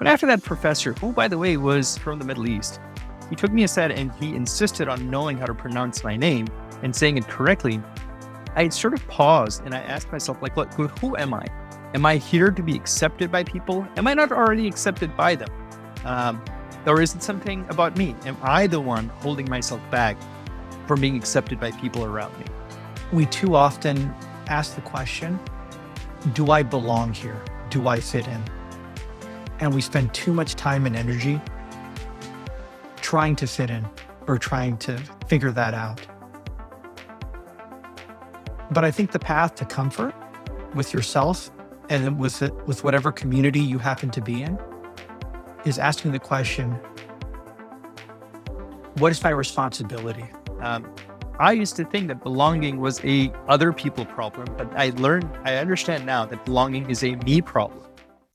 But after that professor, who by the way was from the Middle East, he took me aside and he insisted on knowing how to pronounce my name and saying it correctly. I sort of paused and I asked myself, like, look, who am I? Am I here to be accepted by people? Am I not already accepted by them? Or is it something about me? Am I the one holding myself back from being accepted by people around me? We too often ask the question, do I belong here? Do I fit in? And we spend too much time and energy trying to fit in or trying to figure that out. But I think the path to comfort with yourself and with whatever community you happen to be in is asking the question, what is my responsibility? I used to think that belonging was a other people problem, but I understand now that belonging is a me problem.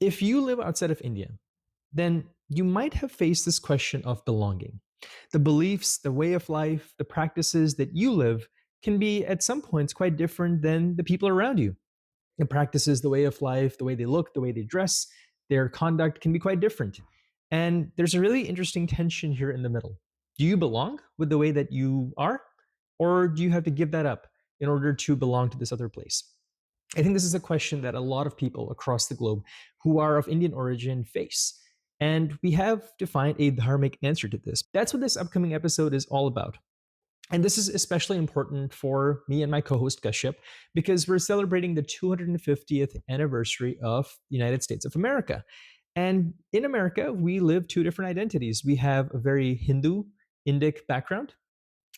If you live outside of India, then you might have faced this question of belonging. The beliefs, the way of life, the practices that you live can be at some points quite different than the people around you. The practices, the way of life, the way they look, the way they dress, their conduct can be quite different. And there's a really interesting tension here in the middle. Do you belong with the way that you are? Or do you have to give that up in order to belong to this other place? I think this is a question that a lot of people across the globe who are of Indian origin face. And we have to find a dharmic answer to this. That's what this upcoming episode is all about. And this is especially important for me and my co-host Kashyap because we're celebrating the 250th anniversary of the United States of America. And in America, we live two different identities. We have a very Hindu, Indic background.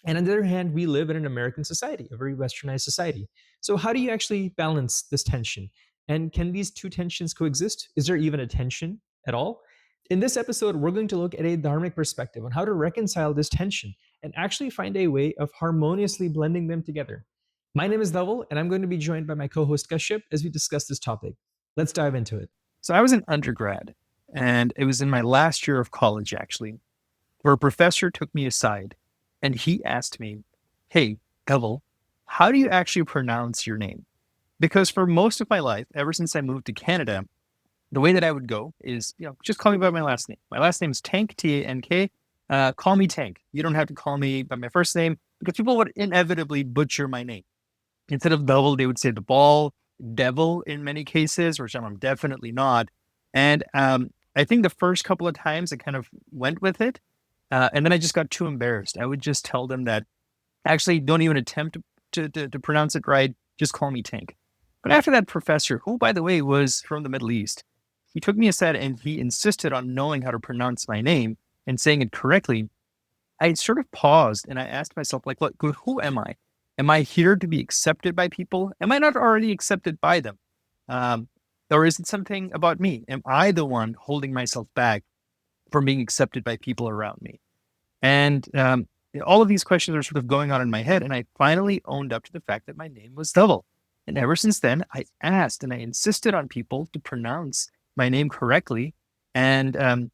And on the other hand, we live in an American society, a very westernized society. So how do you actually balance this tension? And can these two tensions coexist? Is there even a tension at all? In this episode, we're going to look at a dharmic perspective on how to reconcile this tension and actually find a way of harmoniously blending them together. My name is Dhawal, and I'm going to be joined by my co-host Kashyap as we discuss this topic. Let's dive into it. So I was an undergrad, and it was in my last year of college, actually, where a professor took me aside and he asked me, hey, Dhawal, how do you actually pronounce your name? Because for most of my life, ever since I moved to Canada, the way that I would go is, just call me by my last name. My last name is Tank, T-A-N-K. Call me Tank. You don't have to call me by my first name because people would inevitably butcher my name. Instead of Dhawal, they would say the ball, devil in many cases, which I'm definitely not. And I think the first couple of times I kind of went with it. And then I just got too embarrassed. I would just tell them that actually don't even attempt to pronounce it right. Just call me Tank. But after that professor, who by the way was from the Middle East, he took me aside and he insisted on knowing how to pronounce my name and saying it correctly. I sort of paused and I asked myself, like, look, who am I? Am I here to be accepted by people? Am I not already accepted by them? Or is it something about me? Am I the one holding myself back from being accepted by people around me? And all of these questions are sort of going on in my head. And I finally owned up to the fact that my name was Dhawal. And ever since then, I asked and I insisted on people to pronounce my name correctly and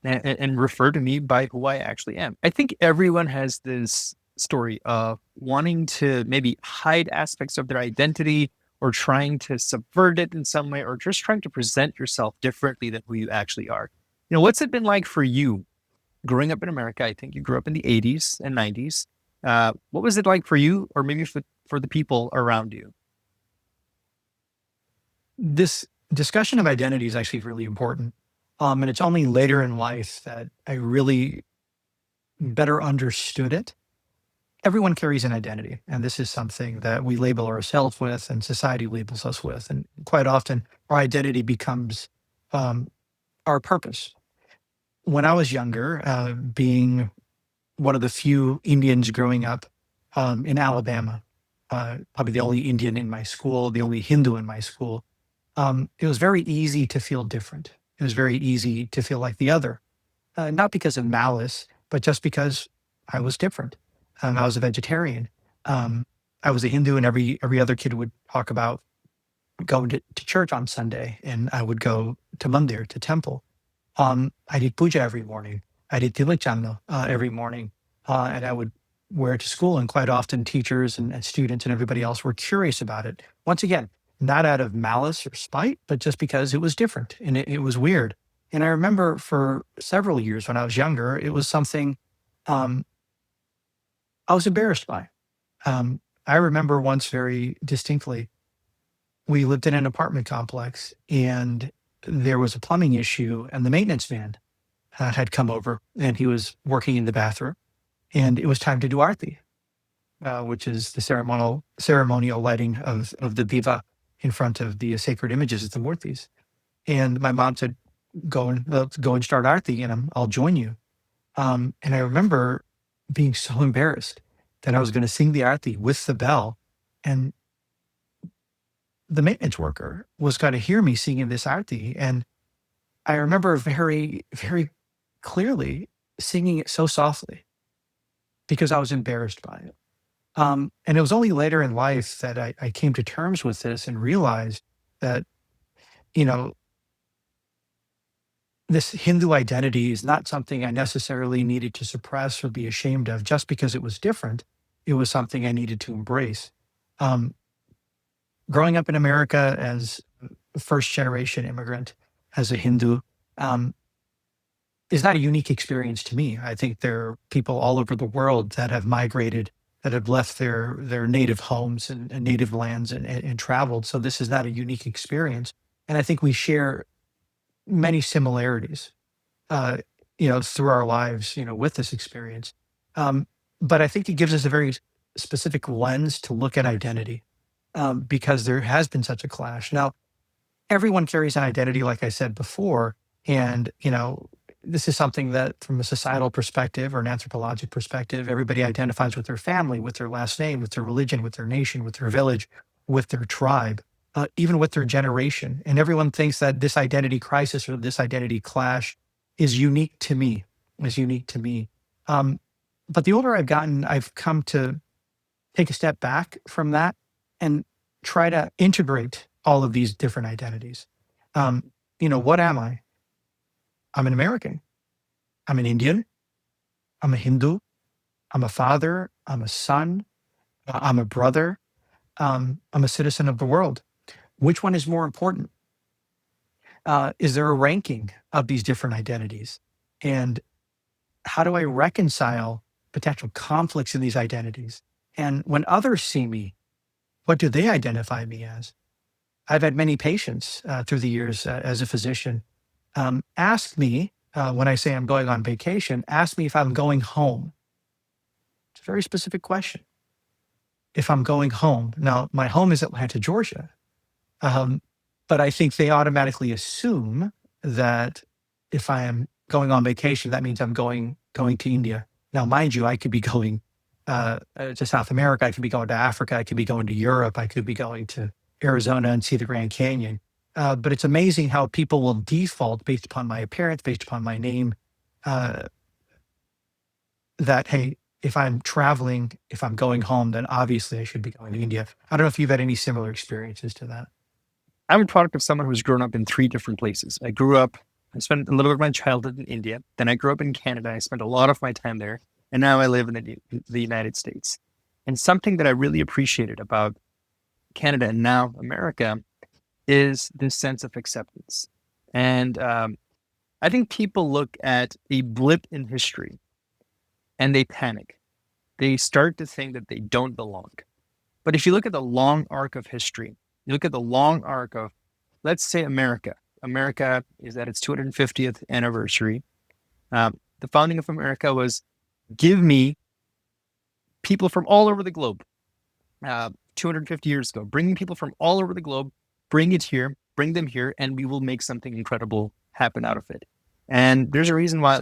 refer to me by who I actually am. I think everyone has this story of wanting to maybe hide aspects of their identity or trying to subvert it in some way or just trying to present yourself differently than who you actually are. What's it been like for you growing up in America? I think you grew up in the 80s and 90s. What was it like for you or maybe for the people around you? This discussion of identity is actually really important. And it's only later in life that I really better understood it. Everyone carries an identity, and this is something that we label ourselves with and society labels us with. And quite often our identity becomes our purpose. When I was younger, being one of the few Indians growing up in Alabama, probably the only Indian in my school, the only Hindu in my school, it was very easy to feel different. It was very easy to feel like the other, not because of malice, but just because I was different. I was a vegetarian. I was a Hindu, and every other kid would talk about going to church on Sunday, and I would go to mandir, to temple. I did puja every morning. I did tilak chandna every morning, and I would wear it to school. And quite often, teachers and students and everybody else were curious about it. Once again, not out of malice or spite, but just because it was different and it was weird. And I remember for several years when I was younger, it was something um, I was embarrassed by. I remember once very distinctly, we lived in an apartment complex and there was a plumbing issue, and the maintenance man had come over and he was working in the bathroom, and it was time to do arti, which is the ceremonial lighting of the diva in front of the sacred images of the murtis. And my mom said, let's go and start arti, and I'll join you. And I remember being so embarrassed that I was going to sing the arti with the bell, and the maintenance worker was going to hear me singing this arti. And I remember very, very clearly singing it so softly because I was embarrassed by it. And it was only later in life that I came to terms with this and realized that, you know, this Hindu identity is not something I necessarily needed to suppress or be ashamed of just because it was different. It was something I needed to embrace. Um, Growing up in America as a first generation immigrant, as a Hindu, um, is not a unique experience to me. I think there are people all over the world that have migrated, that have left their native homes and native lands and traveled. So this is not a unique experience. And I think we share many similarities, uh, through our lives, with this experience. Um, but I think it gives us a very specific lens to look at identity, because there has been such a clash. Now, everyone carries an identity, like I said before, and this is something that, from a societal perspective or an anthropologic perspective, everybody identifies with their family, with their last name, with their religion, with their nation, with their village, with their tribe, even with their generation. And everyone thinks that this identity crisis or this identity clash is unique to me, is unique to me. Um, but the older I've gotten, I've come to take a step back from that and try to integrate all of these different identities. What am I? I'm an American. I'm an Indian. I'm a Hindu. I'm a father. I'm a son. I'm a brother. I'm a citizen of the world. Which one is more important? Is there a ranking of these different identities? And how do I reconcile potential conflicts in these identities? And when others see me, what do they identify me as? I've had many patients through the years as a physician ask me, when I say I'm going on vacation, ask me if I'm going home. It's a very specific question. If I'm going home. Now, my home is Atlanta, Georgia. Um, but I think they automatically assume that if I am going on vacation, that means I'm going to India. Now, mind you, I could be going to South America. I could be going to Africa. I could be going to Europe. I could be going to Arizona and see the Grand Canyon. But it's amazing how people will default based upon my appearance, based upon my name, uh, that, hey, if I'm traveling, if I'm going home, then obviously I should be going to India. I don't know if you've had any similar experiences to that. I'm a product of someone who's grown up in 3 different places. I spent a little bit of my childhood in India. Then I grew up in Canada. I spent a lot of my time there. And now I live in the United States. And something that I really appreciated about Canada and now America is this sense of acceptance. And I think people look at a blip in history and they panic. They start to think that they don't belong. But if you look at the long arc of history, you look at the long arc of, let's say, America. America is at its 250th anniversary. The founding of America was give me people from all over the globe. 250 years ago, bringing people from all over the globe, bring them here, and we will make something incredible happen out of it. And there's a reason why,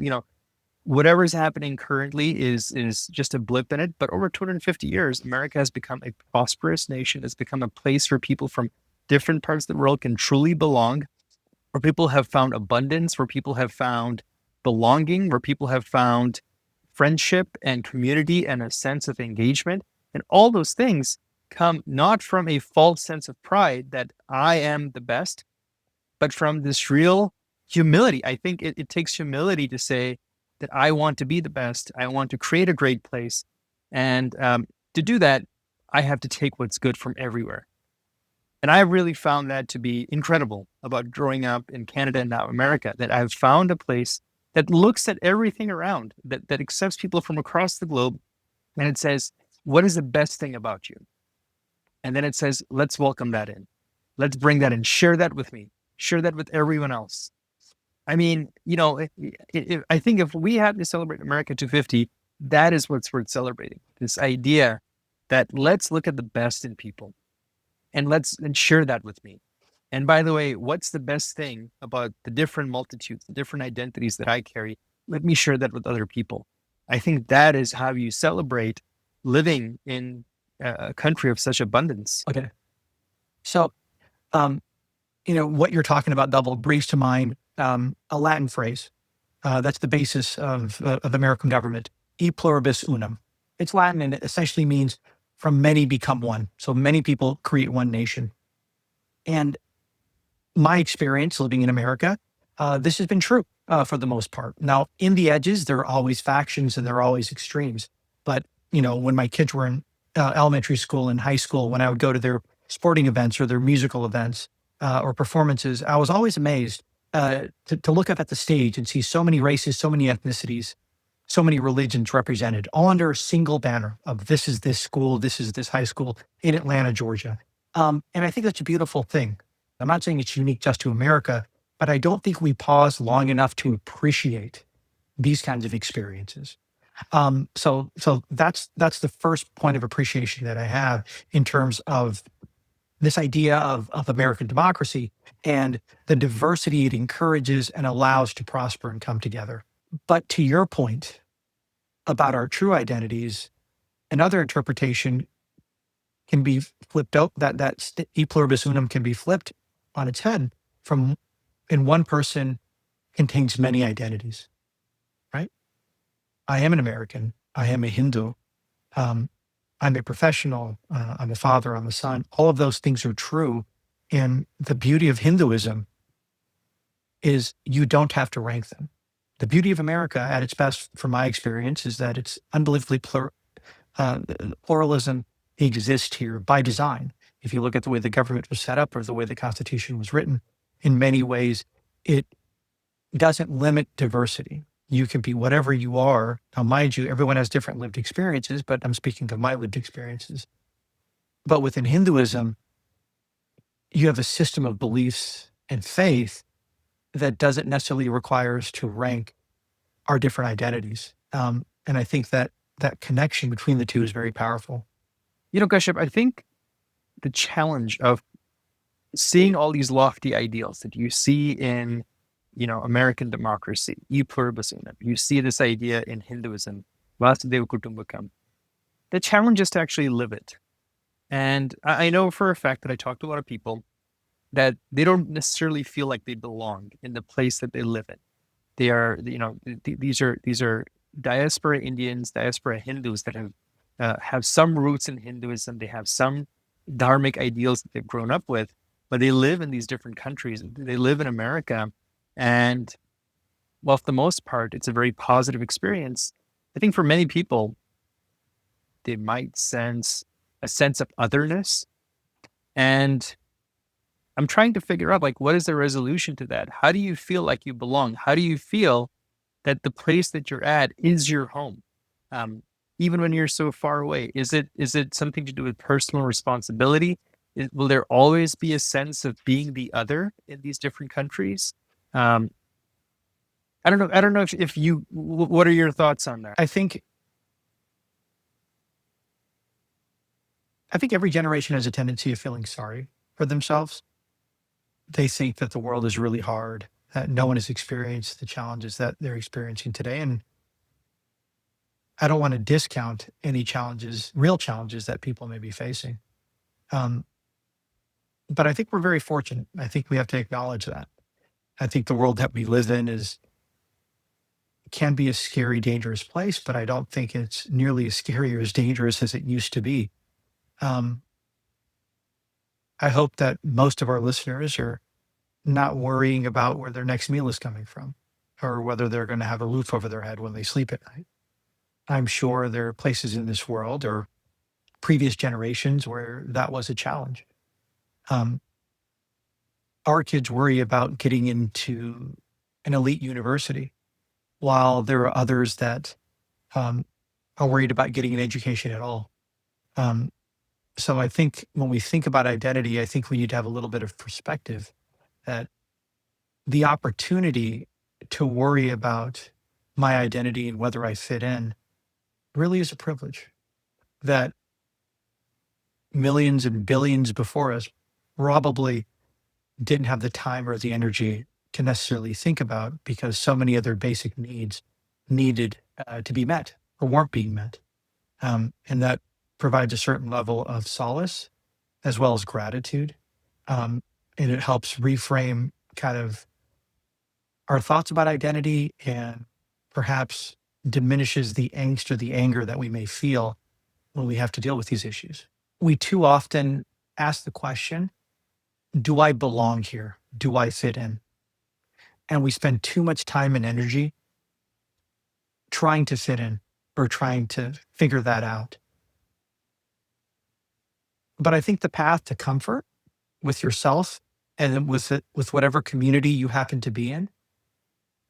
whatever is happening currently is just a blip in it. But over 250 years, America has become a prosperous nation. It's become a place where people from different parts of the world can truly belong, where people have found abundance, where people have found belonging, where people have found friendship and community and a sense of engagement. And all those things come not from a false sense of pride that I am the best, but from this real humility. I think it takes humility to say that I want to be the best. I want to create a great place. And to do that, I have to take what's good from everywhere. And I really found that to be incredible about growing up in Canada and now America, that I've found a place that looks at everything around, that accepts people from across the globe, and it says, what is the best thing about you? And then it says, let's welcome that in. Let's bring that in. Share that with me. Share that with everyone else. I mean, I think if we had to celebrate America 250, that is what's worth celebrating. This idea that let's look at the best in people and share that with me. And by the way, what's the best thing about the different multitudes, the different identities that I carry? Let me share that with other people. I think that is how you celebrate living in a country of such abundance. Okay. So, what you're talking about, Double, brings to mind a Latin phrase. That's the basis of American government, e pluribus unum. It's Latin and it essentially means from many become one. So many people create one nation. And my experience living in America, this has been true for the most part. Now, in the edges, there are always factions and there are always extremes. But, when my kids were in elementary school and high school, when I would go to their sporting events or their musical events or performances, I was always amazed to look up at the stage and see so many races, so many ethnicities, so many religions represented, all under a single banner of this is this school, this is this high school in Atlanta, Georgia. And I think that's a beautiful thing. I'm not saying it's unique just to America, but I don't think we pause long enough to appreciate these kinds of experiences. So that's the first point of appreciation that I have in terms of this idea of American democracy and the diversity it encourages and allows to prosper and come together. But to your point about our true identities, another interpretation can be flipped out, that e pluribus unum can be flipped on its head from in one person contains many identities, right? I am an American. I am a Hindu. I'm a professional. I'm a father. I'm a son. All of those things are true. And the beauty of Hinduism is you don't have to rank them. The beauty of America at its best, from my experience, is that it's unbelievably pluralism exists here by design. If you look at the way the government was set up or the way the Constitution was written, in many ways, it doesn't limit diversity. You can be whatever you are. Now, mind you, everyone has different lived experiences, but I'm speaking of my lived experiences. But within Hinduism, you have a system of beliefs and faith that doesn't necessarily require us to rank our different identities. And I think that connection between the two is very powerful. Kashyap, I think the challenge of seeing all these lofty ideals that you see in, American democracy, e pluribus unum, you see this idea in Hinduism, Vasudhaiva Kutumbakam. The challenge is to actually live it. And I know for a fact that I talk to a lot of people that they don't necessarily feel like they belong in the place that they live in. They are, these are diaspora Indians, diaspora Hindus that have some roots in Hinduism. They have some Dharmic ideals that they've grown up with, but they live in these different countries. They live in America. And well, for the most part, it's a very positive experience. I think for many people, they might sense a sense of otherness. And I'm trying to figure out, what is the resolution to that? How do you feel like you belong? How do you feel that the place that you're at is your home? Even when you're so far away, is it something to do with personal responsibility? Will there always be a sense of being the other in these different countries? I don't know. I don't know if you, what are your thoughts on that? I think every generation has a tendency of feeling sorry for themselves. They think that the world is really hard, that no one has experienced the challenges that they're experiencing today. And I don't want to discount any challenges, real challenges that people may be facing. But I think we're very fortunate. I think we have to acknowledge that. I think the world that we live in can be a scary, dangerous place, but I don't think it's nearly as scary or as dangerous as it used to be. I hope that most of our listeners are not worrying about where their next meal is coming from or whether they're going to have a roof over their head when they sleep at night. I'm sure there are places in this world or previous generations where that was a challenge. Um, our kids worry about getting into an elite university, while there are others that um, are worried about getting an education at all. Um, so I think when we think about identity, I think we need to have a little bit of perspective that the opportunity to worry about my identity and whether I fit in really is a privilege that millions and billions before us probably didn't have the time or the energy to necessarily think about because so many other basic needs needed to be met or weren't being met. And that provides a certain level of solace as well as gratitude. Um, and it helps reframe kind of our thoughts about identity and perhaps diminishes the angst or the anger that we may feel when we have to deal with these issues. We too often ask the question, do I belong here? Do I fit in? And we spend too much time and energy trying to fit in or trying to figure that out. But I think the path to comfort with yourself and with whatever community you happen to be in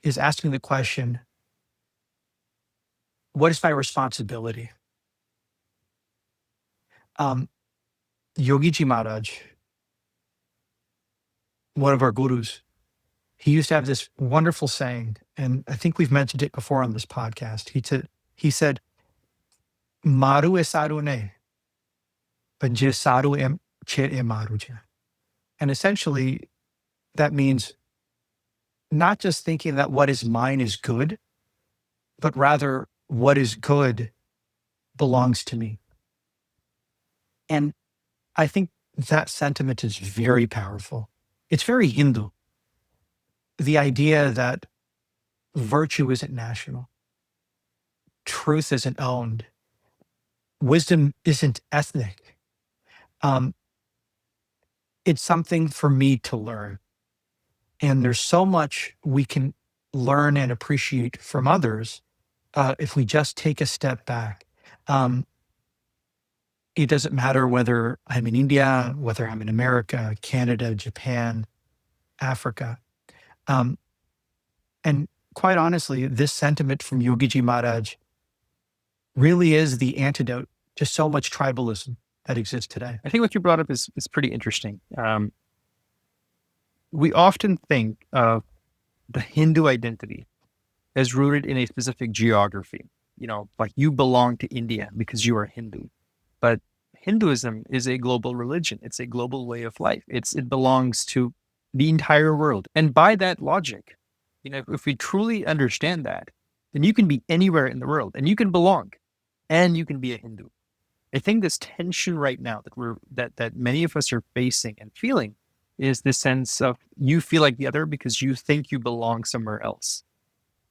is asking the question, what is my responsibility? Um, Yogi Ji Maharaj, one of our gurus, he used to have this wonderful saying, and I think we've mentioned it before on this podcast. He said, Maru e saru ne, but je saru em che e maru je. And essentially, that means not just thinking that what is mine is good, but rather what is good belongs to me. And I think that sentiment is very powerful. It's very Hindu. The idea that virtue isn't national, truth isn't owned, wisdom isn't ethnic. Um, it's something for me to learn. And there's so much we can learn and appreciate from others if we just take a step back. Um, it doesn't matter whether I'm in India, whether I'm in America, Canada, Japan, Africa. Um, and quite honestly, this sentiment from Yogiji Maharaj really is the antidote to so much tribalism that exists today. I think what you brought up is pretty interesting. We often think of the Hindu identity as rooted in a specific geography. Like you belong to India because you are Hindu. But Hinduism is a global religion. It's a global way of life. It belongs to the entire world. And by that logic, if we truly understand that, then you can be anywhere in the world and you can belong and you can be a Hindu. I think this tension right now that many of us are facing and feeling is this sense of you feel like the other because you think you belong somewhere else.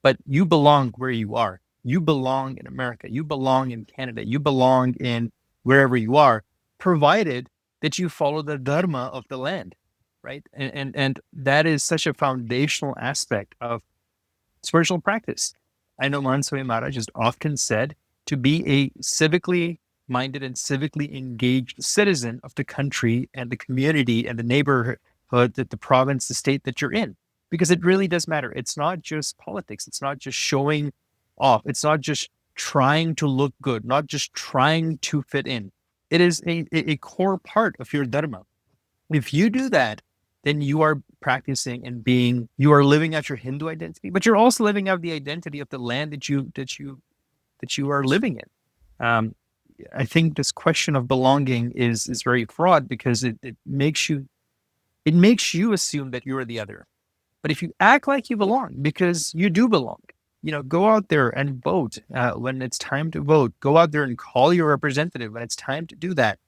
But you belong where you are. You belong in America. You belong in Canada. You belong in wherever you are, provided that you follow the Dharma of the land, right? And that is such a foundational aspect of spiritual practice. I know Mansoe Maharaj is often said to be a civically minded and civically engaged citizen of the country and the community and the neighborhood, the province, the state that you're in, because it really does matter. It's not just politics. It's not just showing off. It's not just trying to look good, not just trying to fit in. It is a core part of your dharma. If you do that, then you are practicing and you are living out your Hindu identity, but you're also living out the identity of the land that you are living in. I think this question of belonging is very fraught because it makes you assume that you are the other. But if you act like you belong, because you do belong, go out there and vote when it's time to vote. Go out there and call your representative when it's time to do that.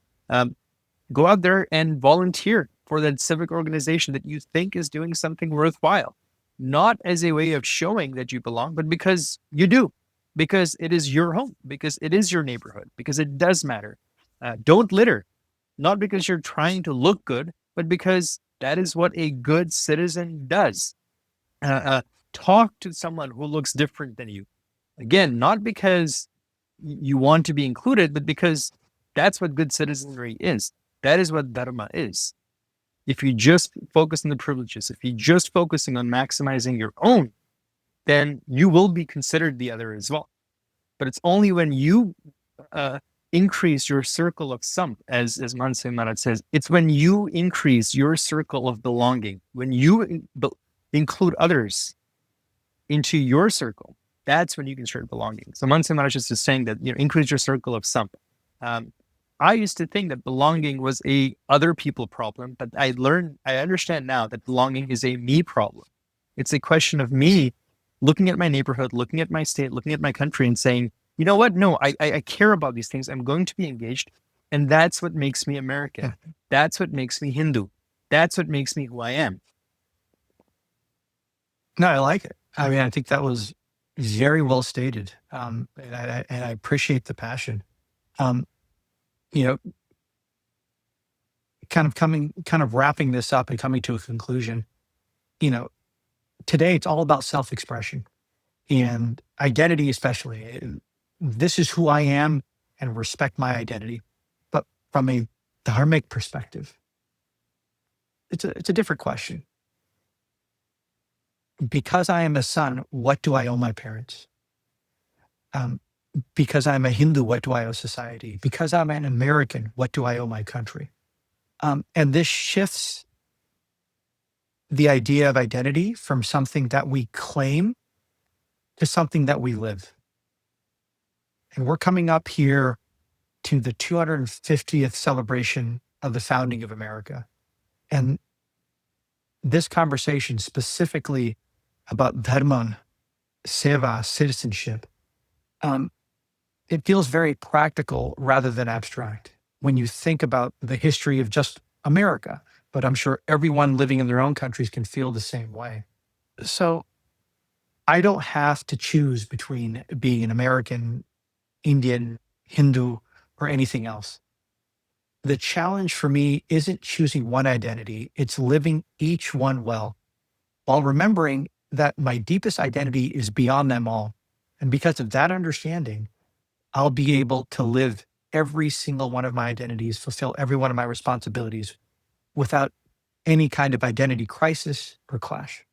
Go out there and volunteer for that civic organization that you think is doing something worthwhile, not as a way of showing that you belong, but because you do. Because it is your home, because it is your neighborhood, because it does matter. Don't litter, not because you're trying to look good, but because that is what a good citizen does. Talk to someone who looks different than you. Again, not because you want to be included, but because that's what good citizenry is. That is what Dharma is. If you just focus on the privileges, if you're just focusing on maximizing your own, then you will be considered the other as well. But it's only when you increase your circle of sum, as Manse Maharaj says, it's when you increase your circle of belonging, when you include others into your circle, that's when you can start belonging. So Manse Maharaj is just saying that, increase your circle of sum. I used to think that belonging was a other people problem, but I understand now that belonging is a me problem. It's a question of me looking at my neighborhood, looking at my state, looking at my country and saying, you know what? No, I care about these things. I'm going to be engaged. And that's what makes me American. That's what makes me Hindu. That's what makes me who I am. No, I like it. I mean, I think that was very well stated. And I appreciate the passion. Kind of wrapping this up and coming to a conclusion, today it's all about self-expression and identity, especially. This is who I am and respect my identity. But from a Dharmic perspective, it's a different question. Because I am a son, what do I owe my parents? Because I'm a Hindu, what do I owe society? Because I'm an American, what do I owe my country? And this shifts the idea of identity from something that we claim to something that we live. And we're coming up here to the 250th celebration of the founding of America. And this conversation specifically about Dharma, Seva, citizenship, it feels very practical rather than abstract when you think about the history of just America. But I'm sure everyone living in their own countries can feel the same way. So I don't have to choose between being an American, Indian, Hindu, or anything else. The challenge for me isn't choosing one identity, it's living each one well, while remembering that my deepest identity is beyond them all. And because of that understanding, I'll be able to live every single one of my identities, fulfill every one of my responsibilities without any kind of identity crisis or clash.